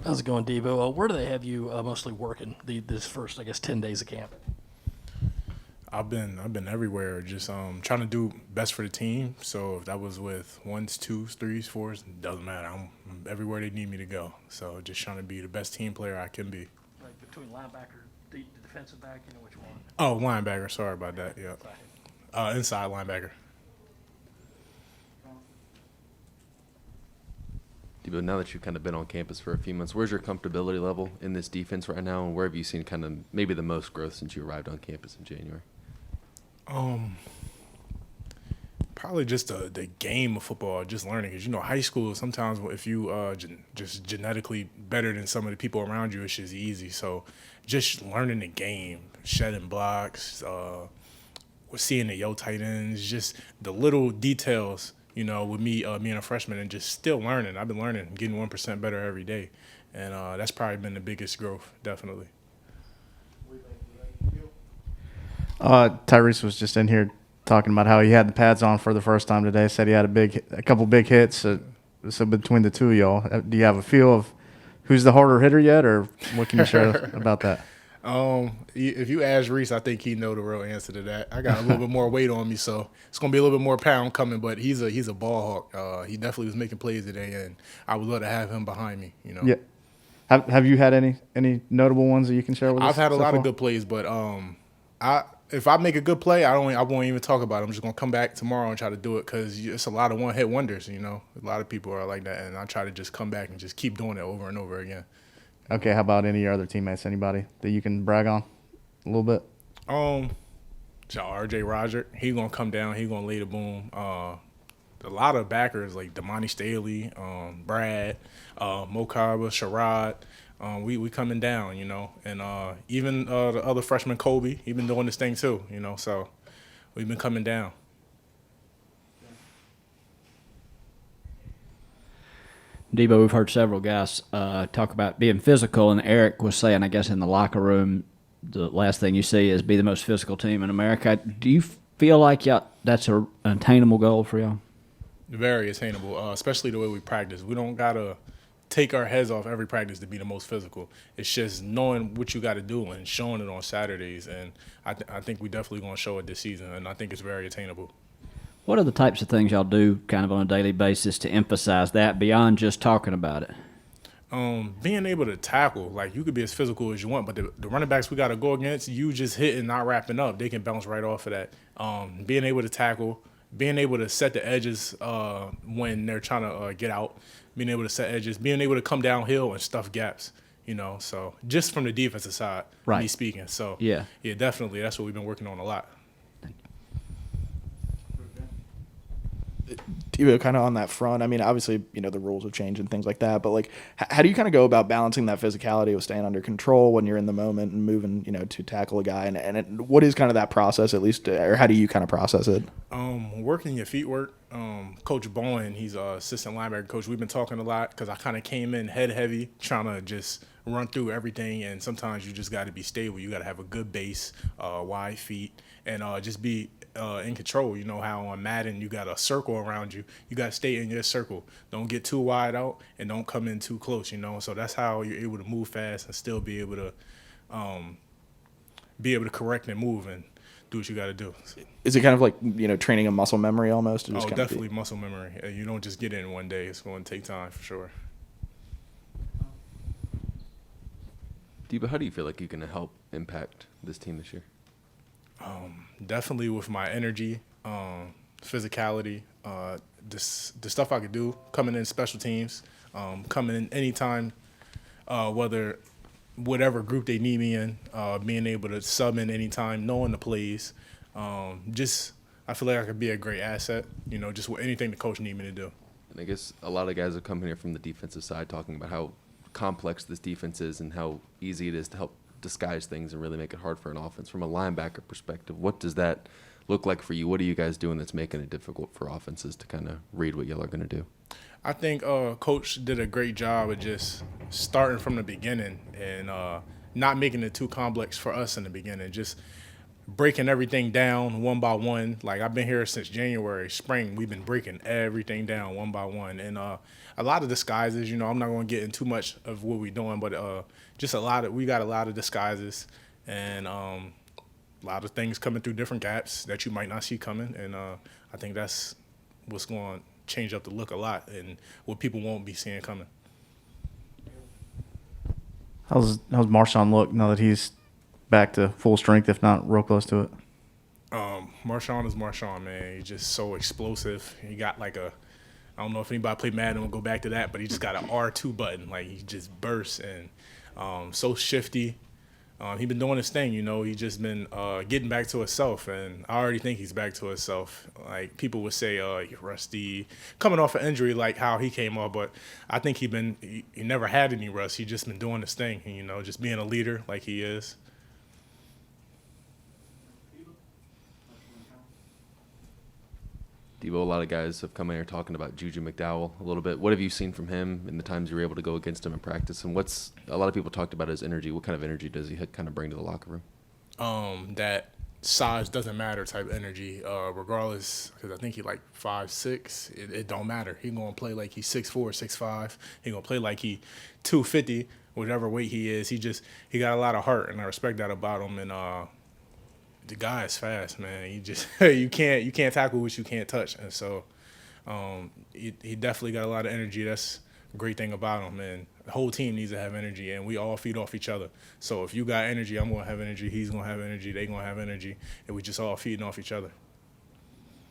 How's it going, Debo? Where do they have you mostly working this first, I guess, 10 days of camp? I've been everywhere, just trying to do best for the team. So if that was with ones, twos, threes, fours, doesn't matter. I'm everywhere they need me to go. So just trying to be the best team player I can be. Like between linebacker, the defensive back, you know which one? Oh, linebacker. Sorry about that. Yeah, inside linebacker. Debo, now that you've kind of been on campus for a few months, where's your comfortability level in this defense right now, and where have you seen kind of maybe the most growth since you arrived on campus in January? Probably just the game of football, just learning. Because, high school, sometimes if you just genetically better than some of the people around you, it's just easy. So just learning the game, shedding blocks, seeing the yo tight ends, just the little details, with me being a freshman and just still learning. I've been learning, getting 1% better every day. And that's probably been the biggest growth, definitely. Tyrese was just in here talking about how he had the pads on for the first time today. Said he had a couple big hits. So between the two of y'all, do you have a feel of who's the harder hitter yet, or what can you share about that? If you ask Reese, I think he know the real answer to that. I got a little bit more weight on me, so it's gonna be a little bit more pound coming. But he's a ball hawk. He definitely was making plays today, and I would love to have him behind me. Yeah. Have you had any notable ones that you can share with us? I've had a lot of good plays, but if I make a good play, I won't even talk about it. I'm just gonna come back tomorrow and try to do it because it's a lot of one-hit wonders. A lot of people are like that, and I try to just come back and just keep doing it over and over again. Okay, how about any other teammates? Anybody that you can brag on a little bit? So R.J. Roger, he gonna come down. He gonna lay the boom. A lot of backers like Damani Staley, Brad, Mokaba, Sherrod. We coming down, and even the other freshman Kobe, he been doing this thing too, so we've been coming down. Debo, we've heard several guys talk about being physical, and Eric was saying, I guess, in the locker room, the last thing you see is be the most physical team in America. Do you feel like that's an attainable goal for y'all? Very attainable, especially the way we practice. We don't got to take our heads off every practice to be the most physical. It's just knowing what you got to do and showing it on Saturdays, and I think we definitely going to show it this season, and I think it's very attainable. What are the types of things y'all do kind of on a daily basis to emphasize that beyond just talking about it? Being able to tackle, like you could be as physical as you want, but the running backs we got to go against, you just hitting, not wrapping up, they can bounce right off of that. Being able to tackle, being able to set the edges when they're trying to get out, being able to set edges, being able to come downhill and stuff gaps, so just from the defensive side, right. Me speaking. So, yeah, definitely. That's what we've been working on a lot. Kind of on that front, I mean, obviously, the rules have changed and things like that, but like, how do you kind of go about balancing that physicality with staying under control when you're in the moment and moving, to tackle a guy, and what is kind of that process, at least, or how do you kind of process it? Working your feet work. Coach Bowen, he's assistant linebacker coach. We've been talking a lot because I kind of came in head heavy, trying to just run through everything, and sometimes you just got to be stable. You got to have a good base, wide feet, and just be in control. You know how on Madden you got a circle around you. You got to stay in your circle. Don't get too wide out and don't come in too close. So that's how you're able to move fast and still be able to correct and move and do what you got to do. Is it kind of like training a muscle memory almost? Oh, definitely muscle memory. You don't just get in one day. It's going to take time for sure. Debo, how do you feel like you can help impact this team this year? Definitely with my energy, physicality, the stuff I could do, coming in special teams, coming in anytime, whatever group they need me in, being able to sub in anytime, knowing the plays. I feel like I could be a great asset, just with anything the coach need me to do. And I guess a lot of guys have come here from the defensive side talking about how complex this defense is and how easy it is to help disguise things and really make it hard for an offense. From a linebacker perspective, what does that look like for you? What are you guys doing that's making it difficult for offenses to kind of read what y'all are going to do? I think Coach did a great job of just starting from the beginning and not making it too complex for us in the beginning. Just breaking everything down one by one. Like I've been here since January, spring. We've been breaking everything down one by one, and a lot of disguises. You know, I'm not going to get into much of what we're doing, but just we got a lot of disguises, and a lot of things coming through different gaps that you might not see coming, and I think that's what's going to change up the look a lot, and what people won't be seeing coming. How's Marshawn look now that he's back to full strength, if not real close to it? Marshawn is Marshawn, man. He's just so explosive. He got like I don't know if anybody played Madden will go back to that, but he just got an R2 button. Like he just bursts and so shifty. He been doing his thing, you know. He just been getting back to himself, and I already think he's back to himself. Like people would say, he's rusty, coming off an injury like how he came off, but I think he never had any rust. He just been doing his thing, you know, just being a leader like he is. Debo, a lot of guys have come in here talking about Juju McDowell a little bit. What have you seen from him in the times you were able to go against him in practice? And a lot of people talked about his energy. What kind of energy does he kind of bring to the locker room? That size doesn't matter type energy, regardless, because I think he like 5'6". It don't matter. He gonna play like he's 6'4", 6'5". He gonna play like he 250, whatever weight he is. He got a lot of heart, and I respect that about him. And the guy is fast, man. You can't tackle what you can't touch, and so he definitely got a lot of energy. That's a great thing about him, and the whole team needs to have energy, and we all feed off each other. So if you got energy, I'm gonna have energy. He's gonna have energy. They gonna have energy, and we just all feeding off each other.